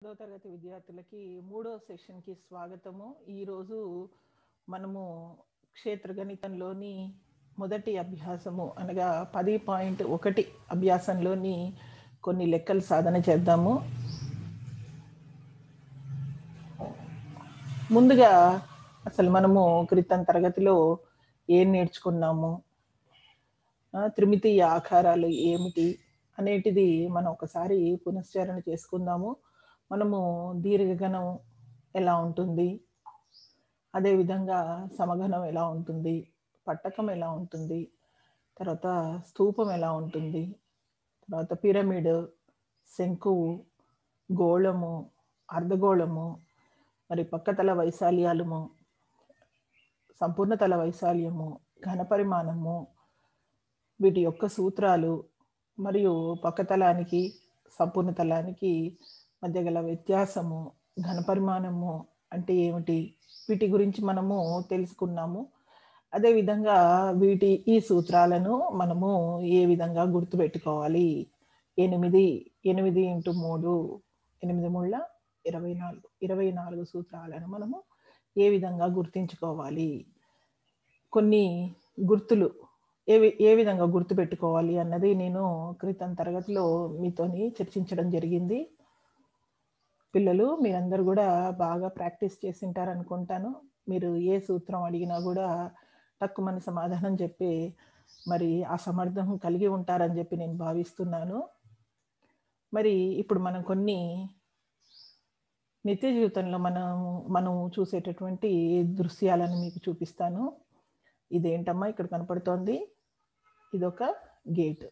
10వ తరగతి విద్యార్థులకి మూడో సెషన్కి స్వాగతము. ఈరోజు మనము క్షేత్ర గణితంలోని మొదటి అభ్యాసము అనగా 10.1 అభ్యాసంలోని కొన్ని లెక్కలు సాధన చేద్దాము. ముందుగా అసలు మనము క్రితం తరగతిలో ఏం నేర్చుకున్నాము, త్రిమితీయ ఆకారాలు ఏమిటి అనేటిది మనం ఒకసారి పునశ్చరణ చేసుకుందాము. మనము దీర్ఘగణం ఎలా ఉంటుంది, అదేవిధంగా సమఘనం ఎలా ఉంటుంది, పట్టకం ఎలా ఉంటుంది, తర్వాత స్తూపం ఎలా ఉంటుంది, తర్వాత పిరమిడ్, శంకువు, గోళము, అర్ధగోళము, మరి పక్కతల వైశాల్యాలము, సంపూర్ణతల వైశాల్యము, ఘనపరిమాణము, వీటి యొక్క సూత్రాలు, మరియు పక్కతలానికి సంపూర్ణతలానికి మధ్య గల వ్యత్యాసము, ఘనపరిమాణము అంటే ఏమిటి, వీటి గురించి మనము తెలుసుకున్నాము. అదేవిధంగా ఈ సూత్రాలను మనము ఏ విధంగా గుర్తుపెట్టుకోవాలి, 8 x 3 8 ముళ్ళ 24 సూత్రాలను మనము ఏ విధంగా గుర్తించుకోవాలి, కొన్ని గుర్తులు ఏ విధంగా గుర్తుపెట్టుకోవాలి అన్నది నేను క్రితం తరగతిలో మీతోని చర్చించడం జరిగింది. పిల్లలు మీరందరూ కూడా బాగా ప్రాక్టీస్ చేసింటారనుకుంటాను. మీరు ఏ సూత్రం అడిగినా కూడా తక్కువని సమాధానం చెప్పి మరి ఆ సమర్థం కలిగి ఉంటారని చెప్పి నేను భావిస్తున్నాను. మరి ఇప్పుడు మనం కొన్ని నిత్య జీవితంలో మనం చూసేటటువంటి దృశ్యాలను మీకు చూపిస్తాను. ఇదేంటమ్మా ఇక్కడ కనపడుతోంది, ఇదొక గేట్.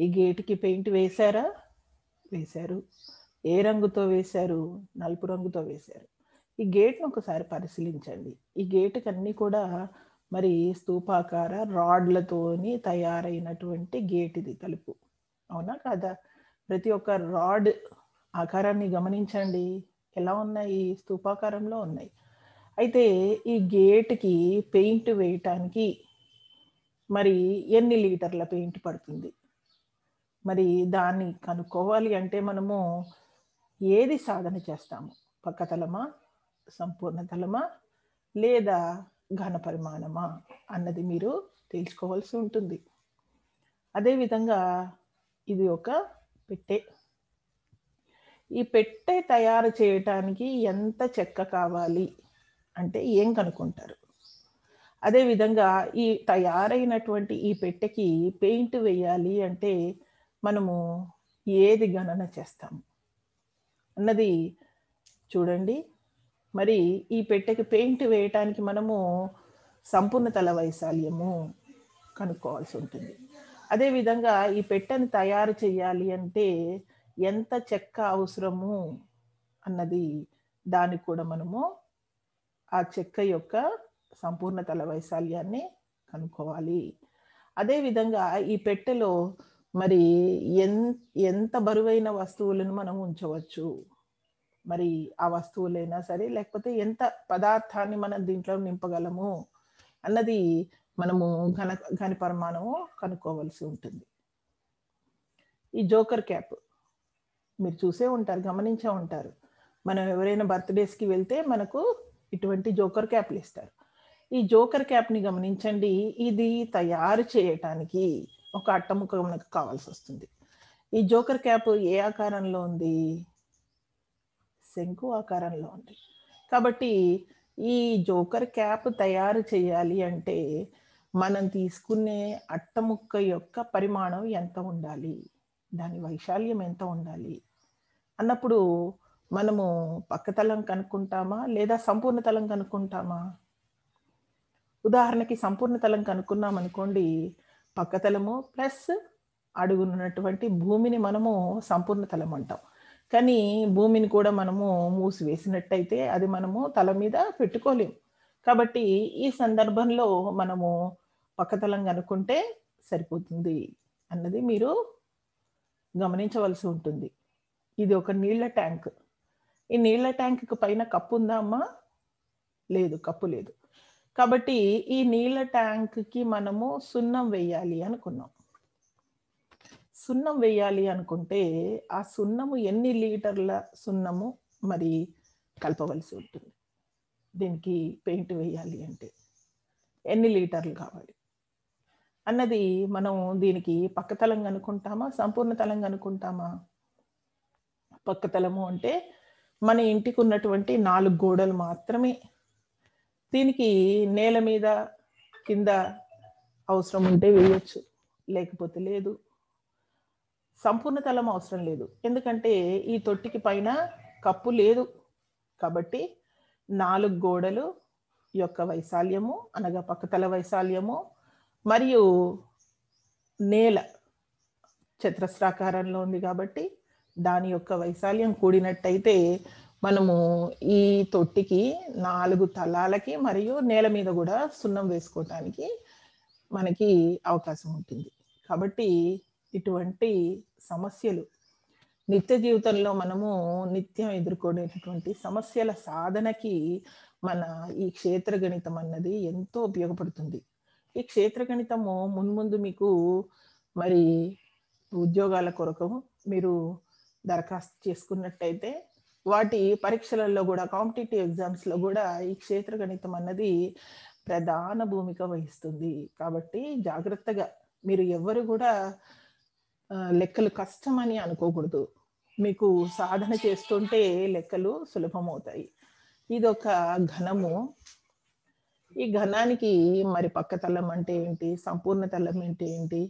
ఈ గేట్కి పెయింట్ వేశారా? వేశారు. ఏ రంగుతో వేశారు? నలుపు రంగుతో వేశారు. ఈ గేట్ను ఒకసారి పరిశీలించండి. ఈ గేటుకి అన్నీ కూడా మరి స్తూపాకార రాడ్లతోని తయారైనటువంటి గేట్ ఇది, తలుపు. అవునా కాదా? ప్రతి ఒక్క రాడ్ ఆకారాన్ని గమనించండి, ఎలా ఉన్నాయి? స్తూపాకారంలో ఉన్నాయి. అయితే ఈ గేట్కి పెయింట్ వేయటానికి మరి ఎన్ని లీటర్ల పెయింట్ పడుతుంది? మరి దాన్ని కనుక్కోవాలి అంటే మనము ఏది సాధన చేస్తాము? పక్కతలమా, సంపూర్ణతలమా, లేదా ఘనపరిమాణమా అన్నది మీరు తెలుసుకోవాల్సి ఉంటుంది. అదేవిధంగా ఇది ఒక పెట్టె. ఈ పెట్టె తయారు చేయటానికి ఎంత చెక్క కావాలి అంటే ఏం కనుక్కుంటారు? అదేవిధంగా ఈ తయారైనటువంటి ఈ పెట్టెకి పెయింట్ వేయాలి అంటే మనము ఏది గణన చేస్తాము అన్నది చూడండి. మరి ఈ పెట్టెకి పెయింట్ వేయటానికి మనము సంపూర్ణతల వైశాల్యము కనుక్కోవాల్సి ఉంటుంది. అదేవిధంగా ఈ పెట్టెని తయారు చేయాలి అంటే ఎంత చెక్క అవసరము అన్నది దానికి కూడా మనము ఆ చెక్క యొక్క సంపూర్ణతల వైశాల్యాన్ని కనుక్కోవాలి. అదేవిధంగా ఈ పెట్టెలో మరి ఎంత బరువైన వస్తువులను మనం ఉంచవచ్చు, మరి ఆ వస్తువులైనా సరే లేకపోతే ఎంత పదార్థాన్ని మనం దీంట్లో నింపగలము అన్నది మనము ఘనపరిమాణము కనుక్కోవలసి ఉంటుంది. ఈ జోకర్ క్యాప్ మీరు చూసే ఉంటారు, గమనించే ఉంటారు. మనం ఎవరైనా బర్త్డేస్కి వెళ్తే మనకు ఇటువంటి జోకర్ క్యాప్లు ఇస్తారు. ఈ జోకర్ క్యాప్ని గమనించండి. ఇది తయారు చేయటానికి ఒక అట్టముక్క మనకు కావాల్సి వస్తుంది. ఈ జోకర్ క్యాప్ ఏ ఆకారంలో ఉంది? శంకు ఆకారంలో ఉంది. కాబట్టి ఈ జోకర్ క్యాప్ తయారు చేయాలి అంటే మనం తీసుకునే అట్టముక్క యొక్క పరిమాణం ఎంత ఉండాలి, దాని వైశాల్యం ఎంత ఉండాలి అన్నప్పుడు మనము పక్కతలం కనుక్కుంటామా లేదా సంపూర్ణ తలం కనుక్కుంటామా? ఉదాహరణకి సంపూర్ణ తలం కనుక్కున్నాం అనుకోండి, పక్కతలము ప్లస్ అడుగునున్నటువంటి భూమిని మనము సంపూర్ణ తలం అంటాం. కానీ భూమిని కూడా మనము మూసివేసినట్టయితే అది మనము తల మీద పెట్టుకోలేము. కాబట్టి ఈ సందర్భంలో మనము పక్కతలం కనుక్కుంటే సరిపోతుంది అన్నది మీరు గమనించవలసి ఉంటుంది. ఇది ఒక నీళ్ల ట్యాంక్. ఈ నీళ్ల ట్యాంక్ పైన కప్పు ఉందా అమ్మా? లేదు, కప్పు లేదు. కాబట్టి ఈ నీళ్ల ట్యాంక్కి మనము సున్నం వేయాలి అనుకున్నాం. సున్నం వేయాలి అనుకుంటే, ఆ సున్నము ఎన్ని లీటర్ల సున్నము మరి కలపవలసి ఉంటుంది? దీనికి పెయింట్ వేయాలి అంటే ఎన్ని లీటర్లు కావాలి? అన్నది మనం దీనికి పక్క తలం అనుకుంటామా? సంపూర్ణ తలం అనుకుంటామా? పక్క తలము అంటే మన ఇంటికి ఉన్నటువంటి 4 గోడలు మాత్రమే. దీనికి నేల మీద, కింద అవసరం ఉంటే వేయొచ్చు. లేకపోతే లేదు. సంపూర్ణ తలం అవసరం లేదు. ఎందుకంటే ఈ తొట్టికి పైన కప్పు లేదు. కాబట్టి 4 గోడలు యొక్క వైశాల్యము అనగా పక్కతల వైశాల్యము మరియు నేల చతురస్రాకారంలో ఉంది కాబట్టి దాని యొక్క వైశాల్యం కూడినట్టయితే మనము ఈ తొట్టికి 4 తలాలకి మరియు నేల మీద కూడా సున్నం వేసుకోవటానికి మనకి అవకాశం ఉంటుంది. కాబట్టి ఇటువంటి సమస్యలు నిత్య జీవితంలో మనము నిత్యం ఎదుర్కొనేటటువంటి సమస్యల సాధనకి మన ఈ క్షేత్ర గణితం అన్నది ఎంతో ఉపయోగపడుతుంది. ఈ క్షేత్ర గణితము మున్ముందు మీకు మరి ఉద్యోగాల కొరకు మీరు దరఖాస్తు చేసుకున్నట్టయితే వాటి పరీక్షలలో కూడా కాంపిటేటివ్ ఎగ్జామ్స్లో కూడా ఈ క్షేత్ర గణితం అన్నది ప్రధాన భూమిక వహిస్తుంది. కాబట్టి జాగ్రత్తగా మీరు ఎవరు కూడా లెక్కలు కష్టం అని అనుకోకూడదు. మీకు సాధన చేస్తుంటే లెక్కలు సులభమవుతాయి. ఇదొక ఘనము. ఈ ఘనానికి మరి పక్క తలం అంటే ఏంటి, సంపూర్ణ తలం అంటే ఏంటి,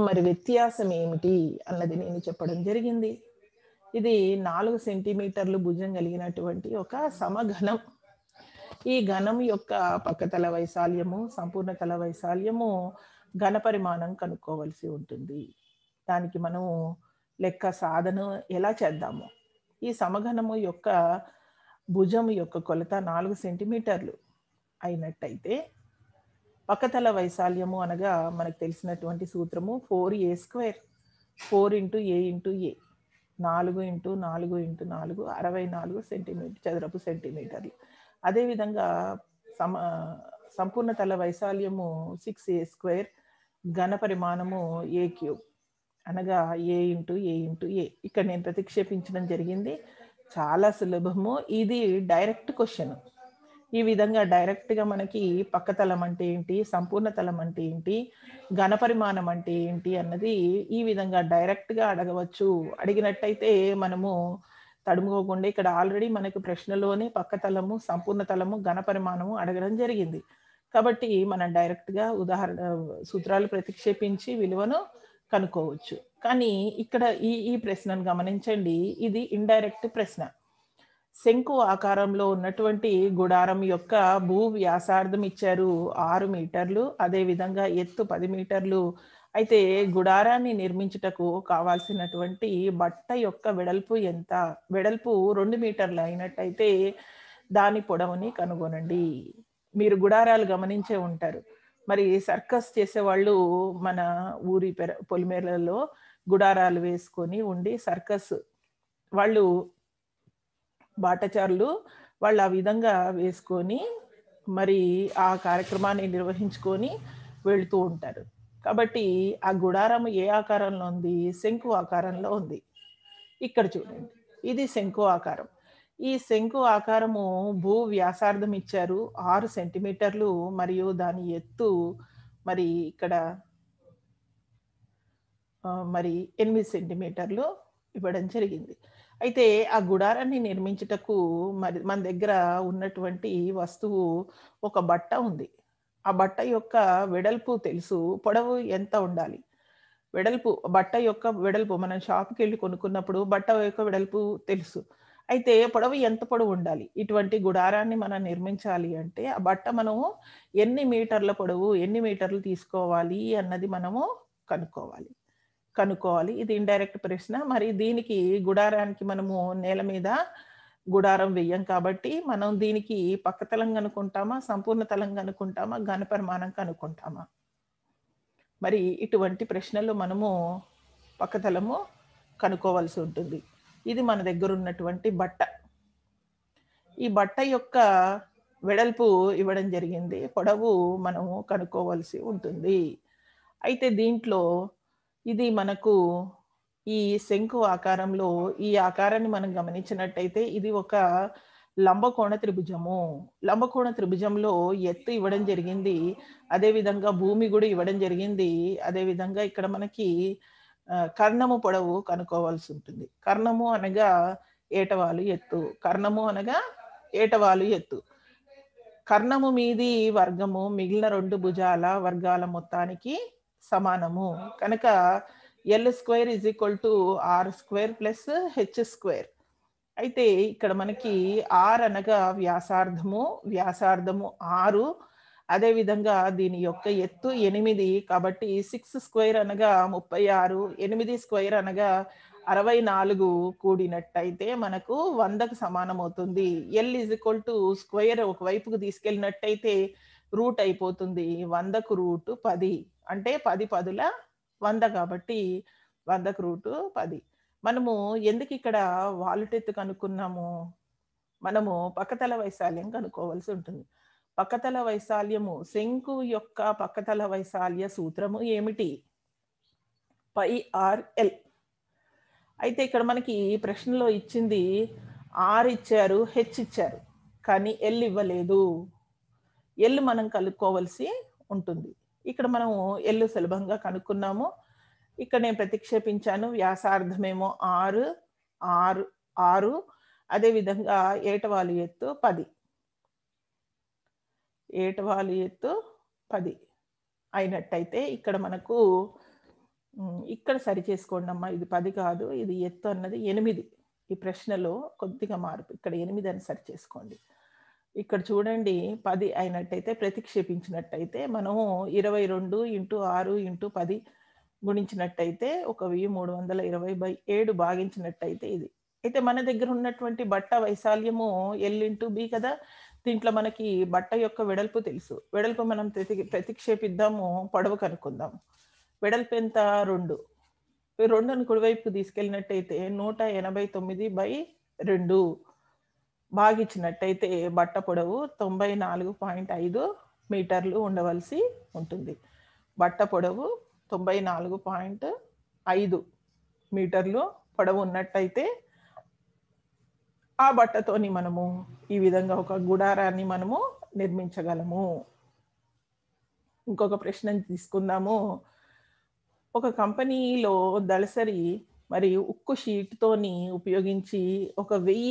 మరి వ్యత్యాసం ఏమిటి అన్నది నేను చెప్పడం జరిగింది. ఇది 4 సెంటీమీటర్లు భుజం కలిగినటువంటి ఒక సమఘనం. ఈ ఘనం యొక్క పక్కతల వైశాల్యము, సంపూర్ణ తల వైశాల్యము, ఘన పరిమాణం కనుక్కోవలసి ఉంటుంది. దానికి మనము లెక్క సాధన ఎలా చేద్దాము? ఈ సమఘనము యొక్క భుజము యొక్క కొలత 4 సెంటీమీటర్లు అయినట్టయితే పక్కతల వైశాల్యము అనగా మనకు తెలిసినటువంటి సూత్రము 4a². 4 × a × a 4 × 4 × 4 64 సెంటీమీటర్ చదరపు సెంటీమీటర్లు. అదేవిధంగా సంపూర్ణ తల వైశాల్యము 6a², ఘన పరిమాణము a³ అనగా a × a × a. ఇక్కడ నేను ప్రతిక్షేపించడం జరిగింది. చాలా సులభము. ఇది డైరెక్ట్ క్వశ్చన్. ఈ విధంగా డైరెక్ట్గా మనకి పక్క తలం అంటే ఏంటి, సంపూర్ణ తలం అంటే ఏంటి, ఘన పరిమాణం అంటే ఏంటి అన్నది ఈ విధంగా డైరెక్ట్గా అడగవచ్చు. అడిగినట్టయితే మనము తడుముకోకుండా ఇక్కడ ఆల్రెడీ మనకు ప్రశ్నలోనే పక్క తలము, సంపూర్ణ తలము, ఘన పరిమాణము అడగడం జరిగింది. కాబట్టి మనం డైరెక్ట్గా సూత్రాలు ప్రతిక్షేపించి విలువను కనుక్కోవచ్చు. కానీ ఇక్కడ ఈ ప్రశ్నను గమనించండి. ఇది ఇండైరెక్ట్ ప్రశ్న. శంకు ఆకారంలో ఉన్నటువంటి గుడారం యొక్క భూ వ్యాసార్థం ఇచ్చారు 6 మీటర్లు, అదేవిధంగా ఎత్తు 10 మీటర్లు. అయితే గుడారాన్ని నిర్మించుటకు కావాల్సినటువంటి బట్ట యొక్క వెడల్పు ఎంత? వెడల్పు 2 మీటర్లు అయినట్టయితే దాని పొడవుని కనుగొనండి. మీరు గుడారాలు గమనించే ఉంటారు. మరి సర్కస్ చేసేవాళ్ళు మన ఊరి పొలిమేరలలో గుడారాలు వేసుకొని ఉండి సర్కస్ వాళ్ళు బాటచారులు వాళ్ళు ఆ విధంగా వేసుకొని మరి ఆ కార్యక్రమాన్ని నిర్వహించుకొని వెళుతూ ఉంటారు. కాబట్టి ఆ గుడారం ఏ ఆకారంలో ఉంది? శంకు ఆకారంలో ఉంది. ఇక్కడ చూడండి, ఇది శంకు ఆకారం. ఈ శంకు ఆకారము భూ వ్యాసార్థం ఇచ్చారు 6 సెంటీమీటర్లు మరియు దాని ఎత్తు మరి ఇక్కడ మరి 8 సెంటీమీటర్లు ఇవ్వడం జరిగింది. అయితే ఆ గుడారాన్ని నిర్మించుటకు మరి మన దగ్గర ఉన్నటువంటి వస్తువు ఒక బట్ట ఉంది. ఆ బట్ట యొక్క వెడల్పు తెలుసు, పొడవు ఎంత ఉండాలి? వెడల్పు బట్ట యొక్క వెడల్పు మనం షాప్కి వెళ్ళి కొనుక్కున్నప్పుడు బట్ట యొక్క వెడల్పు తెలుసు. అయితే పొడవు ఎంత పొడవు ఉండాలి? ఇటువంటి గుడారాన్ని మనం నిర్మించాలి అంటే ఆ బట్ట మనము ఎన్ని మీటర్ల పొడవు, ఎన్ని మీటర్లు తీసుకోవాలి అన్నది మనము కనుక్కోవాలి. ఇది ఇండైరెక్ట్ ప్రశ్న. మరి దీనికి గుడారానికి మనము నేల మీద గుడారం వెయ్యం కాబట్టి మనం దీనికి పక్క తలం కనుక్కుంటామా, సంపూర్ణ తలం కనుక్కుంటామా, ఘన పరిమాణం కనుక్కుంటామా? మరి ఇటువంటి ప్రశ్నలు మనము పక్క తలము కనుక్కోవాల్సి ఉంటుంది. ఇది మన దగ్గర ఉన్నటువంటి బట్ట. ఈ బట్ట యొక్క వెడల్పు ఇవ్వడం జరిగింది, పొడవు మనము కనుక్కోవాల్సి ఉంటుంది. అయితే దీంట్లో ఇది మనకు ఈ శంకు ఆకారంలో ఈ ఆకారాన్ని మనం గమనించినట్టయితే ఇది ఒక లంబకోణ త్రిభుజము. లంబకోణ త్రిభుజంలో ఎత్తు ఇవ్వడం జరిగింది. అదేవిధంగా భూమి కూడా ఇవ్వడం జరిగింది. అదేవిధంగా ఇక్కడ మనకి కర్ణము పొడవు కనుక్కోవాల్సి ఉంటుంది. కర్ణము అనగా ఏటవాలు ఎత్తు. కర్ణము అనగా ఏటవాలు ఎత్తు. కర్ణము మీది వర్గము మిగిలిన 2 భుజాల వర్గాల మొత్తానికి సమానము. కనుక L² R² H². అయితే ఇక్కడ మనకి R అనగా వ్యాసార్థము, వ్యాసార్థము 6. అదేవిధంగా దీని యొక్క ఎత్తు 8 కాబట్టి 6² అనగా 36, 8² అనగా 64 కూడినట్టయితే మనకు 100కు సమానమవుతుంది. L ఒకవైపుకు తీసుకెళ్ళినట్టయితే రూట్ అయిపోతుంది. 100కు రూట్ 10 అంటే 10 పదుల 100 కాబట్టి 100కు రూట్ 10. మనము ఎందుకు ఇక్కడ వాలుటెత్తు కనుక్కున్నాము? మనము పక్కతల వైశాల్యం కనుక్కోవాల్సి ఉంటుంది. పక్కతల వైశాల్యము శంకు యొక్క పక్కతల వైశాల్య సూత్రము ఏమిటి? πRL. అయితే ఇక్కడ మనకి ప్రశ్నలో ఇచ్చింది R ఇచ్చారు, H ఇచ్చారు, కానీ L ఇవ్వలేదు. L మనం కనుక్కోవాల్సి ఉంటుంది. ఇక్కడ మనము L సులభంగా కనుక్కున్నాము. ఇక్కడ నేను ప్రతిక్షేపించాను. వ్యాసార్థమేమో 6. అదేవిధంగా ఏటవాలు ఎత్తు 10. ఏటవాలు ఎత్తు 10 అయినట్టయితే ఇక్కడ మనకు ఇక్కడ సరి చేసుకోండి అమ్మా. ఇది 10 కాదు, ఇది ఎత్తు అన్నది 8. ఈ ప్రశ్నలో కొద్దిగా మార్పు. ఇక్కడ 8 అని సరి చేసుకోండి. ఇక్కడ చూడండి 10 అయినట్టయితే ప్రతిక్షేపించినట్టయితే మనము 22 × 6 × 10 గుణించినట్టయితే 1320/7 భాగించినట్టయితే ఇది. అయితే మన దగ్గర ఉన్నటువంటి బట్ట వైశాల్యము L/B కదా. దీంట్లో మనకి బట్ట యొక్క వెడల్పు తెలుసు. వెడల్పు మనం ప్రతిక్షేపిద్దాము, పొడవు కనుక్కుందాం. వెడల్పు ఎంత? 2. 2ని కుడివైపుకు తీసుకెళ్ళినట్టయితే 189/2 భాగించినట్టయితే బట్ట పొడవు 94.5 మీటర్లు ఉండవలసి ఉంటుంది. బట్ట పొడవు 94.5 మీటర్లు పొడవు ఉన్నట్టయితే ఆ బట్టతోని మనము ఈ విధంగా ఒక గుడారాన్ని మనము నిర్మించగలము. ఇంకొక ప్రశ్న తీసుకుందాము. ఒక కంపెనీలో దళసరి మరియు ఉక్కు షీట్తోని ఉపయోగించి 1000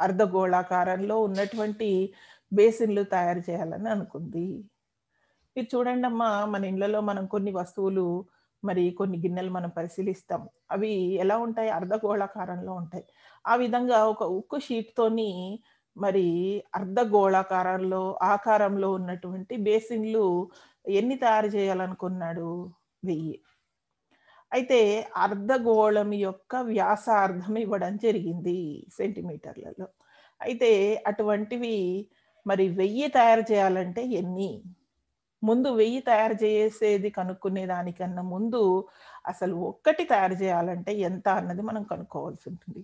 అర్ధగోళాకారంలో ఉన్నటువంటి బేసిన్లు తయారు చేయాలని అనుకుంది. మీరు చూడండి అమ్మా, మన ఇళ్లలో మనం కొన్ని వస్తువులు మరి కొన్ని గిన్నెలు మనం పరిశీలిస్తాం. అవి ఎలా ఉంటాయి? అర్ధగోళాకారంలో ఉంటాయి. ఆ విధంగా ఒక ఉక్కు షీట్తోని మరి అర్ధగోళాకారంలో ఆకారంలో ఉన్నటువంటి బేసిన్లు ఎన్ని తయారు చేయాలనుకున్నాడు? 1000. అయితే అర్ధగోళం యొక్క వ్యాసార్థం ఇవ్వడం జరిగింది సెంటీమీటర్లలో. అయితే అటువంటివి మరి 1000 తయారు చేయాలంటే ఎన్ని? ముందు 1000 తయారు చేసేది కనుక్కునే దానికన్నా ముందు అసలు ఒక్కటి తయారు చేయాలంటే ఎంత అన్నది మనం కనుక్కోవాల్సి ఉంటుంది.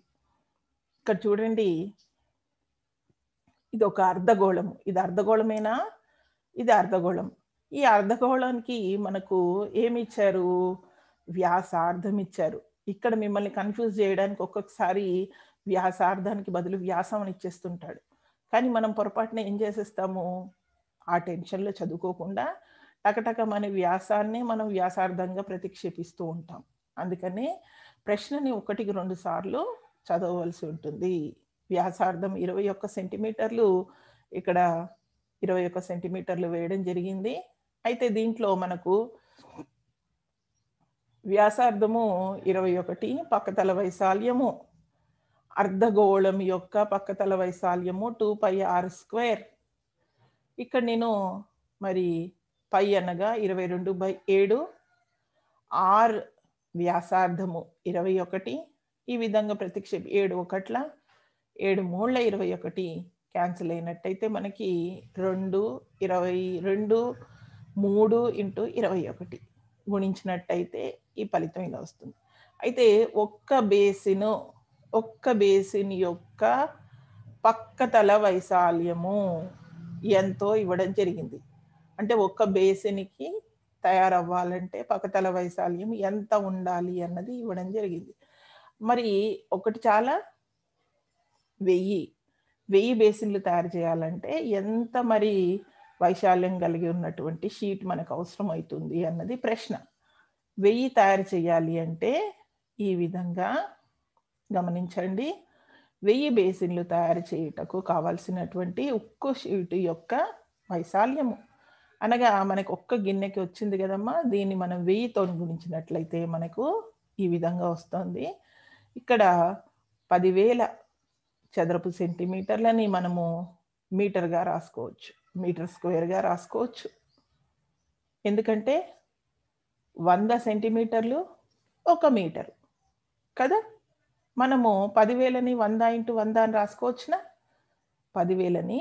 ఇక్కడ చూడండి, ఇది ఒక అర్ధగోళము. ఇది అర్ధగోళమేనా? ఇది అర్ధగోళం. ఈ అర్ధగోళానికి మనకు ఏమి ఇచ్చారు? వ్యాసార్థం ఇచ్చారు. ఇక్కడ మిమ్మల్ని కన్ఫ్యూజ్ చేయడానికి ఒక్కొక్కసారి వ్యాసార్థానికి బదులు వ్యాసం అని ఇచ్చేస్తుంటాడు. కానీ మనం పొరపాటున ఏం చేసేస్తాము? ఆ టెన్షన్లో చదువుకోకుండా టకటక మన వ్యాసాన్ని మనం వ్యాసార్థంగా ప్రతిక్షేపిస్తూ ఉంటాం. అందుకని ప్రశ్నని 1కి 2 సార్లు చదవవలసి ఉంటుంది. వ్యాసార్థం 21 సెంటీమీటర్లు, ఇక్కడ 21 సెంటీమీటర్లు వేయడం జరిగింది. అయితే దీంట్లో మనకు వ్యాసార్థము 21, పక్కతల వైశాల్యము అర్ధగోళం యొక్క పక్కతల వైశాల్యము 2πr². ఇక్కడ నేను మరి పై అనగా 22/7, ఆర్ వ్యాసార్థము 21. ఈ విధంగా ప్రతిక్షేపి 7 1ల 7 3ల 21 క్యాన్సిల్ అయినట్టయితే మనకి 2 22 3 × 21 గుణించినట్టయితే ఈ ఫలితం ఇలా వస్తుంది. అయితే ఒక్క బేసిన్ యొక్క పక్కతల వైశాల్యము ఎంతో ఇవ్వడం జరిగింది. అంటే ఒక్క బేసిన్కి తయారవ్వాలంటే పక్కతల వైశాల్యం ఎంత ఉండాలి అన్నది ఇవ్వడం జరిగింది. మరి ఒకటి చాలా 1000 బేసిన్‌లు తయారు చేయాలంటే ఎంత మరి వైశాల్యం కలిగి ఉన్నటువంటి షీట్ మనకు అవసరమైతుంది అన్నది ప్రశ్న. 1000 తయారు చేయాలి అంటే ఈ విధంగా గమనించండి. 1000 బేసిన్‌లు తయారు చేయుటకు కావాల్సినటువంటి ఉక్కు షీటు యొక్క వైశాల్యము. అనగా మనకు ఒక్క గిన్నెకి వచ్చింది కదమ్మా! దీన్ని మనం 1000తోని గుణించినట్లయితే మనకు ఈ విధంగా వస్తుంది. ఇక్కడ 10,000 చదరపు సెంటీమీటర్లని మనము మీటర్‌గా రాసుకోవచ్చు. మీటర్ స్క్వేర్‌గా రాసుకోవచ్చు. ఎందుకంటే 100 సెంటీమీటర్లు 1 మీటరు. కదా! మనము 10,000ని 100 × 100 అని రాసుకోవచ్చునా? 10,000ని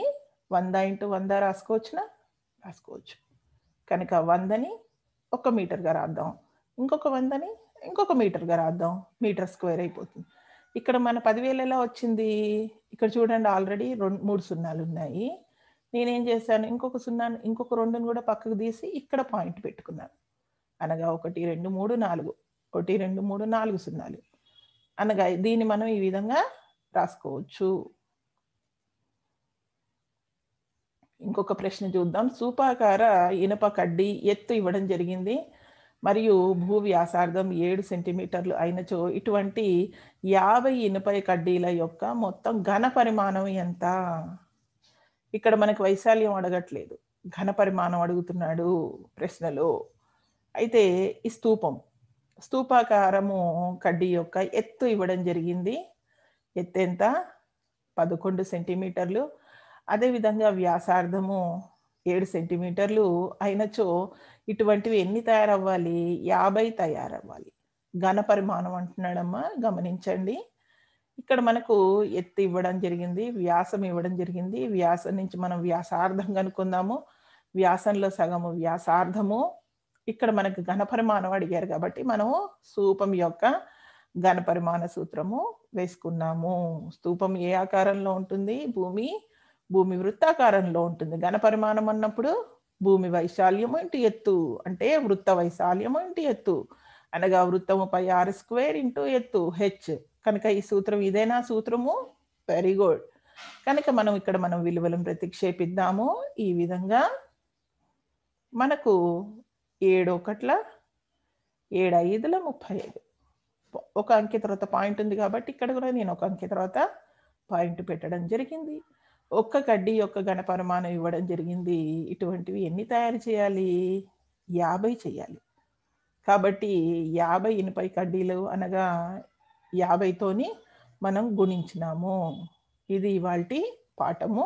100 × 100 రాసుకోవచ్చునా? రాసుకోవచ్చు. కనుక 100ని 1 మీటర్‌గా రాద్దాం. ఇంకొక 100ని ఇంకొక మీటర్‌గా రాద్దాం. మీటర్ స్క్వేర్ అయిపోతుంది. ఇక్కడ మన 10,000 ఎలా వచ్చింది? ఇక్కడ చూడండి ఆల్రెడీ 3 సున్నాలున్నాయి. నేనేం చేశాను? ఇంకొక 2ని కూడా పక్కకు తీసి ఇక్కడ పాయింట్ పెట్టుకున్నాను. అనగా 1, 2, 3, 4. 1, 2, 3, 4 సున్నాలు. అనగా దీన్ని మనం ఈ విధంగా రాసుకోవచ్చు. ఇంకొక ప్రశ్న చూద్దాం. స్థూపాకార ఇనుప కడ్డీ ఎత్తు ఇవ్వడం జరిగింది. మరియు భూ వ్యాసార్థం 7 సెంటీమీటర్లు అయినచో ఇటువంటి 50 ఇనుప కడ్డీల యొక్క మొత్తం ఘన పరిమాణం ఎంత? ఇక్కడ మనకు వైశాల్యం అడగట్లేదు. ఘన పరిమాణం అడుగుతున్నాడు ప్రశ్నలో. అయితే ఈ స్థూపాకారము కడ్డీ యొక్క ఎత్తు ఇవ్వడం జరిగింది. ఎత్తు ఎంత? 11 సెంటీమీటర్లు. అదేవిధంగా వ్యాసార్థము 7 సెంటీమీటర్లు అయినచో ఇటువంటివి ఎన్ని తయారవ్వాలి? 50 తయారవ్వాలి. ఘన పరిమాణం అంటున్నాడమ్మా గమనించండి. ఇక్కడ మనకు ఎత్తు ఇవ్వడం జరిగింది. వ్యాసం ఇవ్వడం జరిగింది. వ్యాసం నుంచి మనం వ్యాసార్థం కనుక్కుందాము. వ్యాసంలో సగము వ్యాసార్థము. ఇక్కడ మనకు ఘన పరిమాణం అడిగారు కాబట్టి మనము స్థూపం యొక్క ఘన పరిమాణ సూత్రము వేసుకున్నాము. స్థూపం ఏ ఆకారంలో ఉంటుంది? భూమి వృత్తాకారంలో ఉంటుంది. ఘన పరిమాణం అన్నప్పుడు భూమి వైశాల్యము ఇంటూ ఎత్తు అంటే వృత్త వైశాల్యము ఇంటూ ఎత్తు. అనగా వృత్తము పై r² ఇంటూ ఎత్తు h. కనుక ఈ సూత్రం ఇదేనా సూత్రము? Very good. కనుక మనం విలువలను ప్రతిక్షేపిద్దాము. ఈ విధంగా మనకు 7 1 7 5 35. ఒక అంకె తర్వాత పాయింట్ ఉంది కాబట్టి ఇక్కడ కూడా నేను ఒక అంకె తర్వాత పాయింట్ పెట్టడం జరిగింది. ఒక్క కడ్డీ యొక్క ఘన పరిమాణం ఇవ్వడం జరిగింది. ఇటువంటివి ఎన్ని తయారు చేయాలి? 50 చేయాలి. కాబట్టి 50 ఇనుప కడ్డీలు అనగా 50తోని మనం గుణించినాము. ఇది ఇవాల్టి పాఠము.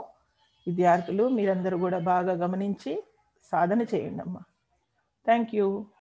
విద్యార్థులు మీరందరూ కూడా బాగా గమనించి సాధన చేయండమ్మా. Thank you.